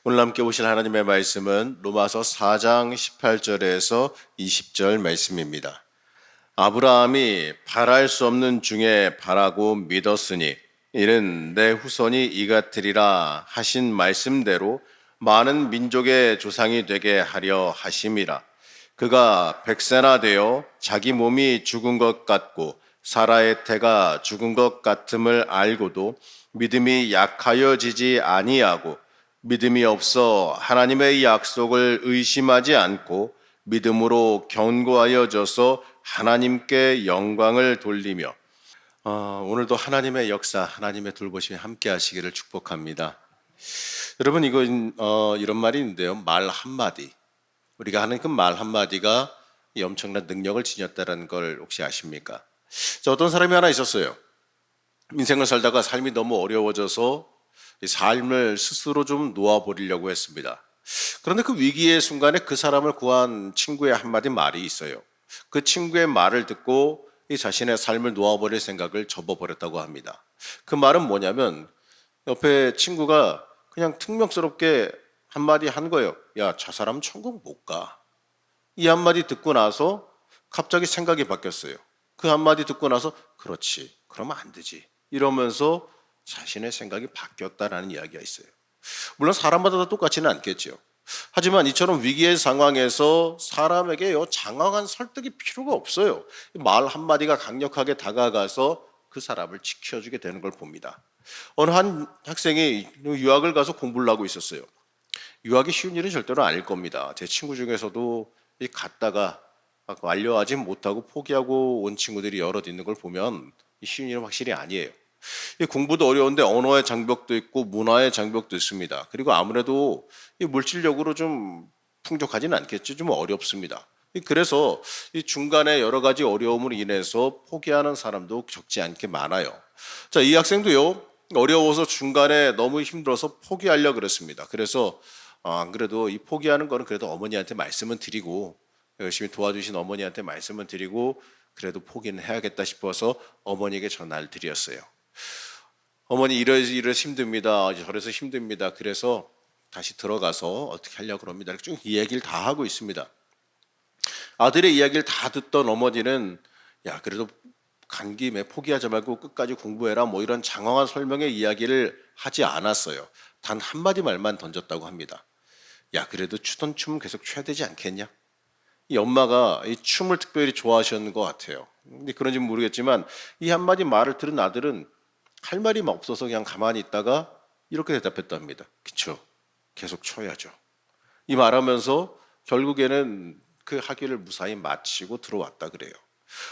오늘 함께 보실 하나님의 말씀은 로마서 4장 18절에서 20절 말씀입니다. 아브라함이 바랄 수 없는 중에 바라고 믿었으니 이는 내 후손이 이같으리라 하신 말씀대로 많은 민족의 조상이 되게 하려 하심이라. 그가 백세나 되어 자기 몸이 죽은 것 같고 사라의 태가 죽은 것 같음을 알고도 믿음이 약하여지지 아니하고 믿음이 없어 하나님의 약속을 의심하지 않고 믿음으로 견고하여져서 하나님께 영광을 돌리며 오늘도 하나님의 역사, 하나님의 돌보심이 함께 하시기를 축복합니다. 여러분 이런 말이 있는데요. 말 한마디, 우리가 하는 그 말 한마디가 이 엄청난 능력을 지녔다는 걸 혹시 아십니까? 어떤 사람이 하나 있었어요. 인생을 살다가 삶이 너무 어려워져서 이 삶을 스스로 좀 놓아버리려고 했습니다. 그런데 그 위기의 순간에 그 사람을 구한 친구의 한마디 말이 있어요. 그 친구의 말을 듣고 이 자신의 삶을 놓아버릴 생각을 접어버렸다고 합니다. 그 말은 뭐냐면 옆에 친구가 그냥 퉁명스럽게 한마디 한 거예요. 야, 저 사람 천국 못 가. 이 한마디 듣고 나서 갑자기 생각이 바뀌었어요. 그 한마디 듣고 나서 그렇지, 그러면 안 되지 이러면서 자신의 생각이 바뀌었다라는 이야기가 있어요. 물론 사람마다 다 똑같지는 않겠죠. 하지만 이처럼 위기의 상황에서 사람에게 장황한 설득이 필요가 없어요. 말 한마디가 강력하게 다가가서 그 사람을 지켜주게 되는 걸 봅니다. 어느 한 학생이 유학을 가서 공부를 하고 있었어요. 유학이 쉬운 일은 절대로 아닐 겁니다. 제 친구 중에서도 갔다가 완료하지 못하고 포기하고 온 친구들이 여럿 있는 걸 보면 쉬운 일은 확실히 아니에요. 공부도 어려운데 언어의 장벽도 있고 문화의 장벽도 있습니다. 그리고 아무래도 물질적으로 좀 풍족하지는 않겠죠. 좀 어렵습니다. 그래서 이 중간에 여러 가지 어려움으로 인해서 포기하는 사람도 적지 않게 많아요. 자, 이 학생도요, 어려워서 중간에 너무 힘들어서 포기하려고 그랬습니다. 그래서 안 그래도 이 포기하는 거는 그래도 어머니한테 말씀은 드리고 열심히 도와주신 어머니한테 말씀은 드리고 그래도 포기는 해야겠다 싶어서 어머니에게 전화를 드렸어요. 어머니 이래서 힘듭니다. 저래서 힘듭니다. 그래서 다시 들어가서 어떻게 하려고 합니다. 쭉 이야기를 다 하고 있습니다. 아들의 이야기를 다 듣던 어머니는 야, 그래도 간 김에 포기하지 말고 끝까지 공부해라 뭐 이런 장황한 설명의 이야기를 하지 않았어요. 단 한마디 말만 던졌다고 합니다. 야, 그래도 추던 춤은 계속 춰야 되지 않겠냐? 이 엄마가 이 춤을 특별히 좋아하셨는 것 같아요. 근데 그런지 모르겠지만 이 한마디 말을 들은 아들은 할 말이 없어서 그냥 가만히 있다가 이렇게 대답했답니다. 그쵸? 계속 춰야죠. 이 말하면서 결국에는 그 학위를 무사히 마치고 들어왔다 그래요.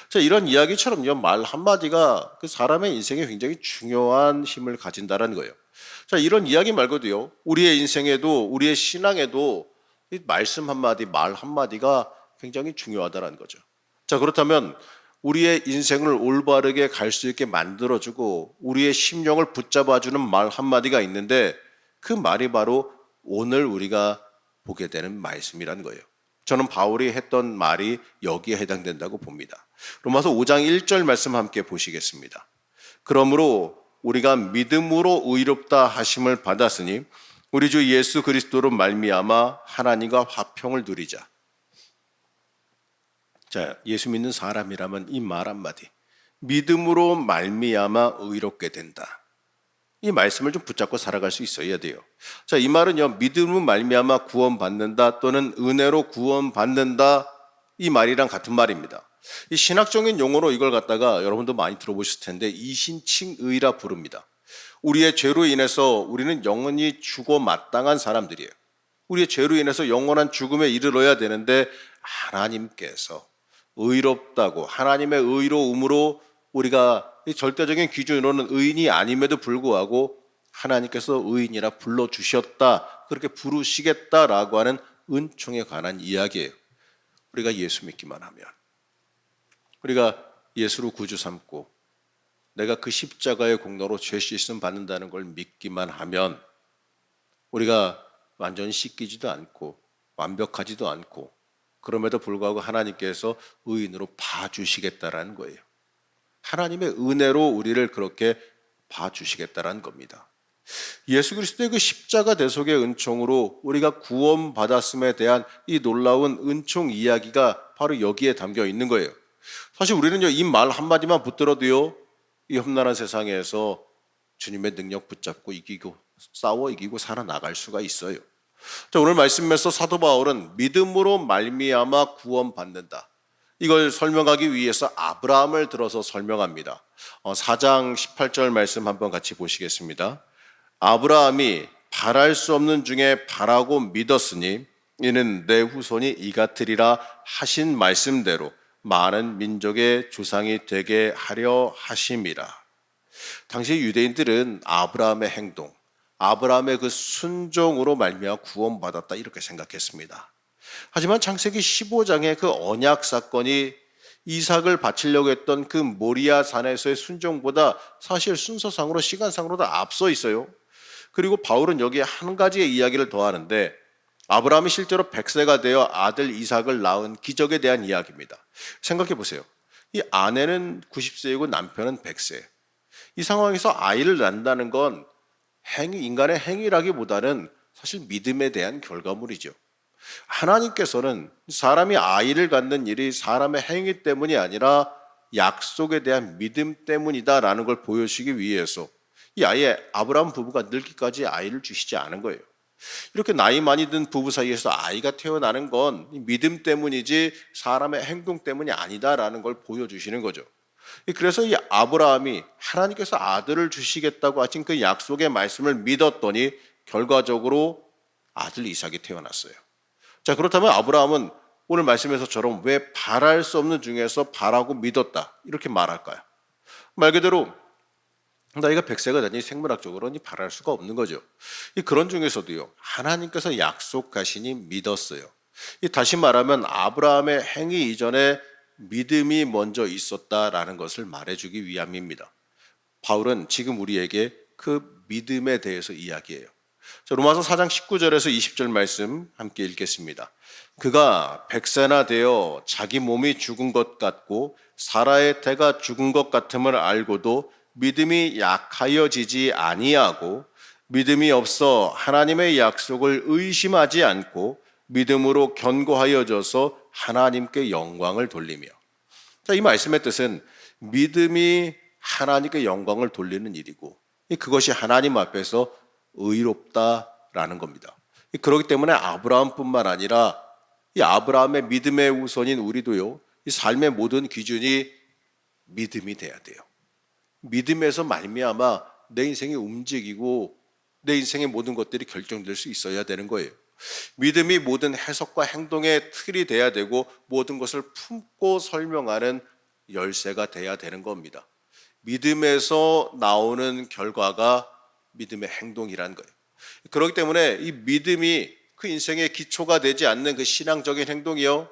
자, 이런 이야기처럼요, 말 한마디가 그 사람의 인생에 굉장히 중요한 힘을 가진다는 거예요. 자, 이런 이야기 말고도요, 우리의 인생에도, 우리의 신앙에도 이 말씀 한마디, 말 한마디가 굉장히 중요하다는 거죠. 자, 그렇다면 우리의 인생을 올바르게 갈 수 있게 만들어주고 우리의 심령을 붙잡아주는 말 한마디가 있는데 그 말이 바로 오늘 우리가 보게 되는 말씀이라는 거예요. 저는 바울이 했던 말이 여기에 해당된다고 봅니다. 로마서 5장 1절 말씀 함께 보시겠습니다. 그러므로 우리가 믿음으로 의롭다 하심을 받았으니 우리 주 예수 그리스도로 말미암아 하나님과 화평을 누리자. 자, 예수 믿는 사람이라면 이 말 한마디, 믿음으로 말미암아 의롭게 된다. 이 말씀을 좀 붙잡고 살아갈 수 있어야 돼요. 자, 이 말은요, 믿음으로 말미암아 구원받는다 또는 은혜로 구원받는다 이 말이랑 같은 말입니다. 이 신학적인 용어로 이걸 갖다가 여러분도 많이 들어보셨을 텐데 이신칭의라 부릅니다. 우리의 죄로 인해서 우리는 영원히 죽어 마땅한 사람들이에요. 우리의 죄로 인해서 영원한 죽음에 이르러야 되는데 하나님께서 의롭다고 하나님의 의로움으로 우리가 절대적인 기준으로는 의인이 아님에도 불구하고 하나님께서 의인이라 불러주셨다, 그렇게 부르시겠다라고 하는 은총에 관한 이야기예요. 우리가 예수 믿기만 하면, 우리가 예수로 구주 삼고 내가 그 십자가의 공로로 죄 씻음 받는다는 걸 믿기만 하면 우리가 완전히 씻기지도 않고 완벽하지도 않고 그럼에도 불구하고 하나님께서 의인으로 봐주시겠다라는 거예요. 하나님의 은혜로 우리를 그렇게 봐주시겠다라는 겁니다. 예수 그리스도의 그 십자가 대속의 은총으로 우리가 구원받았음에 대한 이 놀라운 은총 이야기가 바로 여기에 담겨 있는 거예요. 사실 우리는요, 이 말 한마디만 붙들어도요, 이 험난한 세상에서 주님의 능력 붙잡고 이기고 싸워 이기고 살아나갈 수가 있어요. 자, 오늘 말씀에서 사도 바울은 믿음으로 말미암아 구원받는다, 이걸 설명하기 위해서 아브라함을 들어서 설명합니다. 4장 18절 말씀 한번 같이 보시겠습니다. 아브라함이 바랄 수 없는 중에 바라고 믿었으니 이는 내 후손이 이같으리라 하신 말씀대로 많은 민족의 조상이 되게 하려 하심이라. 당시 유대인들은 아브라함의 행동, 아브라함의 그 순종으로 말미암아 구원받았다, 이렇게 생각했습니다. 하지만 창세기 15장의 그 언약 사건이 이삭을 바치려고 했던 그 모리아 산에서의 순종보다 사실 순서상으로 시간상으로 도 앞서 있어요. 그리고 바울은 여기에 한 가지의 이야기를 더하는데, 아브라함이 실제로 100세가 되어 아들 이삭을 낳은 기적에 대한 이야기입니다. 생각해 보세요. 이 아내는 90세이고 남편은 100세. 이 상황에서 아이를 낳는다는 건 인간의 행위라기보다는 사실 믿음에 대한 결과물이죠. 하나님께서는 사람이 아이를 갖는 일이 사람의 행위 때문이 아니라 약속에 대한 믿음 때문이다라는 걸 보여주시기 위해서 이 아예 아브라함 부부가 늙기까지 아이를 주시지 않은 거예요. 이렇게 나이 많이 든 부부 사이에서 아이가 태어나는 건 믿음 때문이지 사람의 행동 때문이 아니다라는 걸 보여주시는 거죠. 그래서 이 아브라함이 하나님께서 아들을 주시겠다고 하신 그 약속의 말씀을 믿었더니 결과적으로 아들 이삭이 태어났어요. 자, 그렇다면 아브라함은 오늘 말씀에서처럼 왜 바랄 수 없는 중에서 바라고 믿었다, 이렇게 말할까요? 말 그대로 나이가 100세가 되니 생물학적으로는 바랄 수가 없는 거죠. 그런 중에서도요, 하나님께서 약속하시니 믿었어요. 다시 말하면 아브라함의 행위 이전에 믿음이 먼저 있었다라는 것을 말해주기 위함입니다. 바울은 지금 우리에게 그 믿음에 대해서 이야기해요. 자, 로마서 4장 19절에서 20절 말씀 함께 읽겠습니다. 그가 100세나 되어 자기 몸이 죽은 것 같고 사라의 태가 죽은 것 같음을 알고도 믿음이 약하여지지 아니하고 믿음이 없어 하나님의 약속을 의심하지 않고 믿음으로 견고하여져서 하나님께 영광을 돌리며. 자, 이 말씀의 뜻은 믿음이 하나님께 영광을 돌리는 일이고 그것이 하나님 앞에서 의롭다라는 겁니다. 그렇기 때문에 아브라함뿐만 아니라 이 아브라함의 믿음의 우선인 우리도요, 이 삶의 모든 기준이 믿음이 돼야 돼요. 믿음에서 말미암아 내 인생이 움직이고 내 인생의 모든 것들이 결정될 수 있어야 되는 거예요. 믿음이 모든 해석과 행동의 틀이 돼야 되고 모든 것을 품고 설명하는 열쇠가 돼야 되는 겁니다. 믿음에서 나오는 결과가 믿음의 행동이라는 거예요. 그렇기 때문에 이 믿음이 그 인생의 기초가 되지 않는 그 신앙적인 행동이요,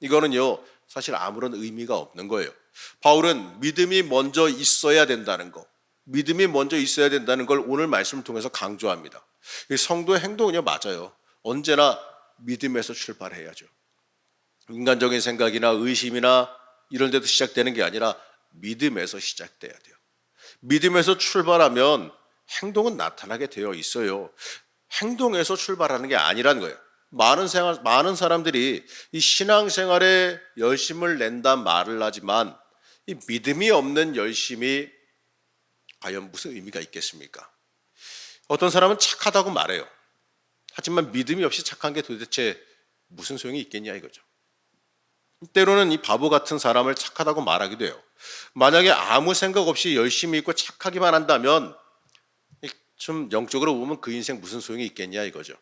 이거는요 사실 아무런 의미가 없는 거예요. 바울은 믿음이 먼저 있어야 된다는 거, 믿음이 먼저 있어야 된다는 걸 오늘 말씀을 통해서 강조합니다. 성도의 행동은요, 맞아요, 언제나 믿음에서 출발해야죠. 인간적인 생각이나 의심이나 이런 데도 시작되는 게 아니라 믿음에서 시작돼야 돼요. 믿음에서 출발하면 행동은 나타나게 되어 있어요. 행동에서 출발하는 게 아니라는 거예요. 많은 사람들이 이 신앙생활에 열심을 낸단 말을 하지만 이 믿음이 없는 열심이 과연 무슨 의미가 있겠습니까? 어떤 사람은 착하다고 말해요. 하지만 믿음이 없이 착한 게 도대체 무슨 소용이 있겠냐 이거죠. 때로는 이 바보 같은 사람을 착하다고 말하기도 해요. 만약에 아무 생각 없이 열심히 있고 착하기만 한다면 좀 영적으로 보면 그 인생 무슨 소용이 있겠냐 이거죠.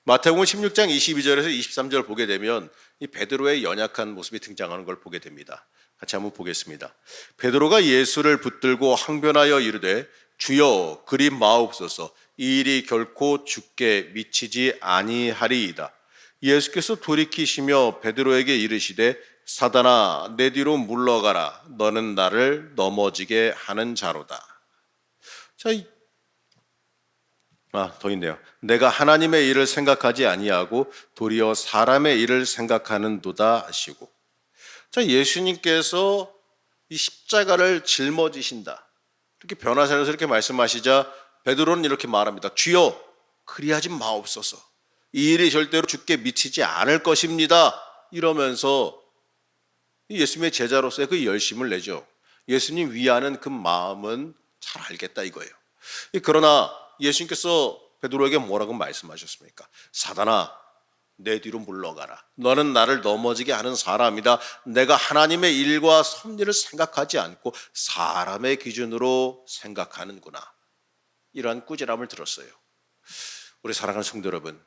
마태복음 16장 22절에서 23절 보게 되면 이 베드로의 연약한 모습이 등장하는 걸 보게 됩니다. 같이 한번 보겠습니다. 베드로가 예수를 붙들고 항변하여 이르되 주여 그리 마옵소서, 이 일이 결코 주께 미치지 아니하리이다. 예수께서 돌이키시며 베드로에게 이르시되 사단아 내 뒤로 물러가라, 너는 나를 넘어지게 하는 자로다. 자, 더 있네요. 내가 하나님의 일을 생각하지 아니하고 도리어 사람의 일을 생각하는도다 하시고. 자, 예수님께서 이 십자가를 짊어지신다, 이렇게 변화사에서 이렇게 말씀하시자 베드로는 이렇게 말합니다. 주여, 그리하지 마옵소서. 이 일이 절대로 주께 미치지 않을 것입니다. 이러면서 예수님의 제자로서의 그 열심을 내죠. 예수님 위하는 그 마음은 잘 알겠다 이거예요. 그러나 예수님께서 베드로에게 뭐라고 말씀하셨습니까? 사단아, 내 뒤로 물러가라. 너는 나를 넘어지게 하는 사람이다. 내가 하나님의 일과 섭리를 생각하지 않고 사람의 기준으로 생각하는구나. 이러한 꾸지람을 들었어요. 우리 사랑하는 성도 여러분,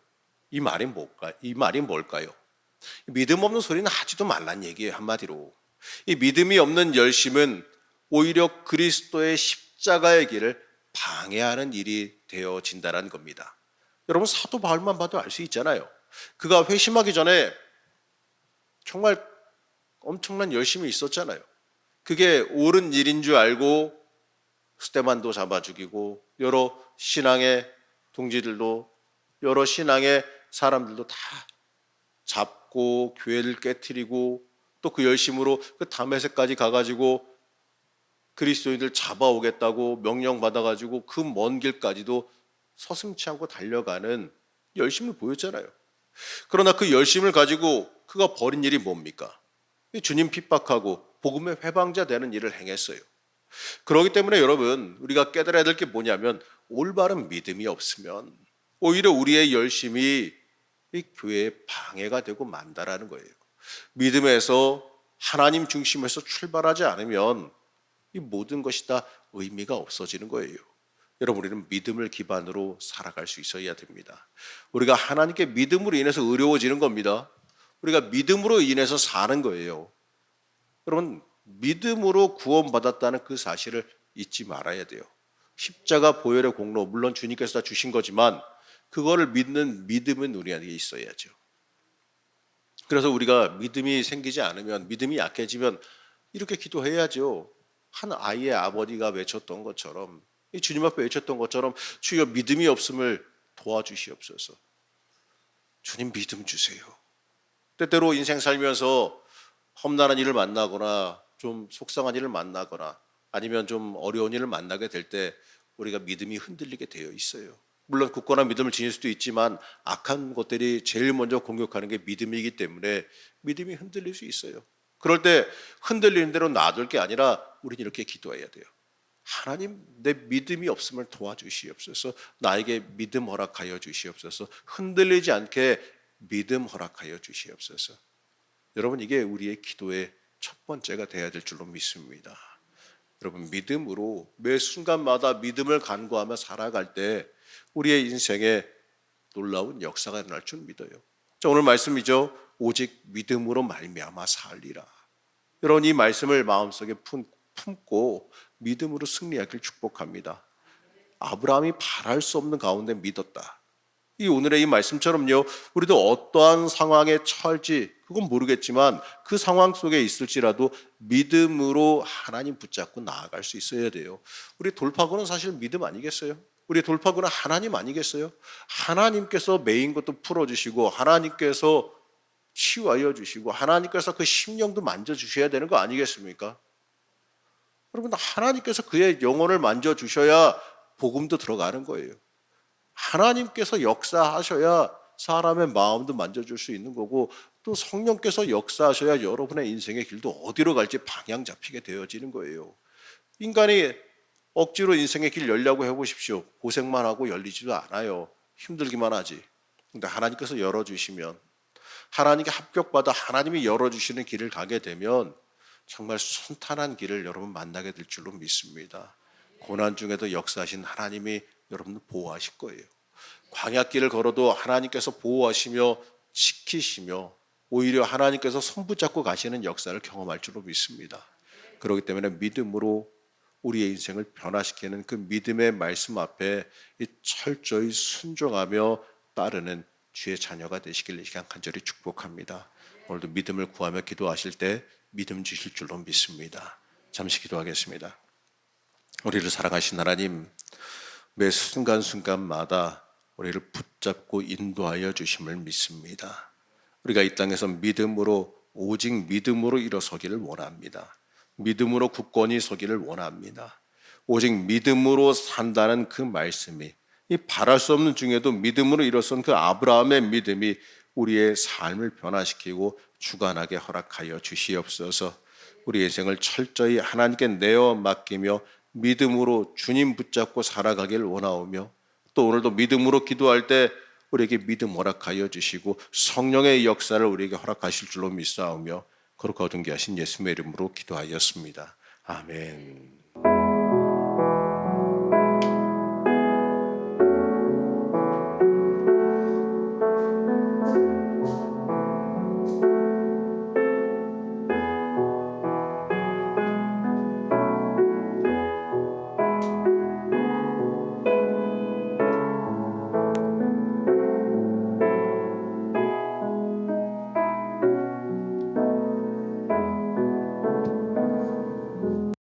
이 말이 뭘까요? 믿음 없는 소리는 하지도 말란 얘기예요. 한마디로 이 믿음이 없는 열심은 오히려 그리스도의 십자가의 길을 방해하는 일이 되어진다는 겁니다. 여러분, 사도 바울만 봐도 알 수 있잖아요. 그가 회심하기 전에 정말 엄청난 열심이 있었잖아요. 그게 옳은 일인 줄 알고 스데반도 잡아 죽이고 여러 신앙의 동지들도, 여러 신앙의 사람들도 다 잡고 교회를 깨트리고, 또 그 열심으로 그 다메섹까지 가가지고 그리스도인들 잡아오겠다고 명령받아가지고 그 먼 길까지도 서슴치 않고 달려가는 열심을 보였잖아요. 그러나 그 열심을 가지고 그가 벌인 일이 뭡니까? 주님 핍박하고 복음의 회방자 되는 일을 행했어요. 그렇기 때문에 여러분, 우리가 깨달아야 될 게 뭐냐면, 올바른 믿음이 없으면 오히려 우리의 열심이 이 교회에 방해가 되고 만다라는 거예요. 믿음에서 하나님 중심에서 출발하지 않으면 이 모든 것이 다 의미가 없어지는 거예요. 여러분, 우리는 믿음을 기반으로 살아갈 수 있어야 됩니다. 우리가 하나님께 믿음으로 인해서 의로워지는 겁니다. 우리가 믿음으로 인해서 사는 거예요. 여러분, 믿음으로 구원받았다는 그 사실을 잊지 말아야 돼요. 십자가 보혈의 공로, 물론 주님께서 다 주신 거지만 그거를 믿는 믿음은 우리에게 있어야죠. 그래서 우리가 믿음이 생기지 않으면, 믿음이 약해지면 이렇게 기도해야죠. 한 아이의 아버지가 외쳤던 것처럼, 이 주님 앞에 외쳤던 것처럼, 주여 믿음이 없음을 도와주시옵소서. 주님 믿음 주세요. 때때로 인생 살면서 험난한 일을 만나거나 좀 속상한 일을 만나거나 아니면 좀 어려운 일을 만나게 될 때 우리가 믿음이 흔들리게 되어 있어요. 물론 굳건한 믿음을 지닐 수도 있지만 악한 것들이 제일 먼저 공격하는 게 믿음이기 때문에 믿음이 흔들릴 수 있어요. 그럴 때 흔들리는 대로 놔둘 게 아니라 우리는 이렇게 기도해야 돼요. 하나님, 내 믿음이 없음을 도와주시옵소서. 나에게 믿음 허락하여 주시옵소서. 흔들리지 않게 믿음 허락하여 주시옵소서. 여러분, 이게 우리의 기도의 첫 번째가 되어야 될 줄로 믿습니다. 여러분, 믿음으로 매 순간마다 믿음을 간구하며 살아갈 때 우리의 인생에 놀라운 역사가 일어날 줄 믿어요. 자, 오늘 말씀이죠. 오직 믿음으로 말미암아 살리라. 여러분, 이 말씀을 마음속에 품고 믿음으로 승리하길 축복합니다. 아브라함이 바랄 수 없는 가운데 믿었다. 이 오늘의 이 말씀처럼요, 우리도 어떠한 상황에 처할지 그건 모르겠지만 그 상황 속에 있을지라도 믿음으로 하나님 붙잡고 나아갈 수 있어야 돼요. 우리 돌파구는 사실 믿음 아니겠어요? 우리 돌파구는 하나님 아니겠어요? 하나님께서 메인 것도 풀어주시고 하나님께서 치유하여 주시고 하나님께서 그 심령도 만져주셔야 되는 거 아니겠습니까? 여러분, 하나님께서 그의 영혼을 만져주셔야 복음도 들어가는 거예요. 하나님께서 역사하셔야 사람의 마음도 만져줄 수 있는 거고, 또 성령께서 역사하셔야 여러분의 인생의 길도 어디로 갈지 방향 잡히게 되어지는 거예요. 인간이 억지로 인생의 길 열려고 해보십시오. 고생만 하고 열리지도 않아요. 힘들기만 하지. 근데 하나님께서 열어주시면, 하나님께 합격받아 하나님이 열어주시는 길을 가게 되면 정말 순탄한 길을 여러분 만나게 될 줄로 믿습니다. 고난 중에도 역사하신 하나님이 여러분을 보호하실 거예요. 광야길을 걸어도 하나님께서 보호하시며 지키시며 오히려 하나님께서 손 붙잡고 가시는 역사를 경험할 줄로 믿습니다. 그렇기 때문에 믿음으로 우리의 인생을 변화시키는 그 믿음의 말씀 앞에 철저히 순종하며 따르는 주의 자녀가 되시길 이 시간 간절히 축복합니다. 오늘도 믿음을 구하며 기도하실 때 믿음 주실 줄로 믿습니다. 잠시 기도하겠습니다. 우리를 사랑하신 하나님, 매 순간순간마다 우리를 붙잡고 인도하여 주심을 믿습니다. 우리가 이 땅에서 믿음으로, 오직 믿음으로 일어서기를 원합니다. 믿음으로 굳건히 서기를 원합니다. 오직 믿음으로 산다는 그 말씀이, 이 바랄 수 없는 중에도 믿음으로 일어선 그 아브라함의 믿음이 우리의 삶을 변화시키고 주관하게 허락하여 주시옵소서. 우리 인생을 철저히 하나님께 내어 맡기며 믿음으로 주님 붙잡고 살아가길 원하오며, 또 오늘도 믿음으로 기도할 때 우리에게 믿음 허락하여 주시고 성령의 역사를 우리에게 허락하실 줄로 믿사오며, 거룩 거듭게 하신 예수님의 이름으로 기도하였습니다. 아멘.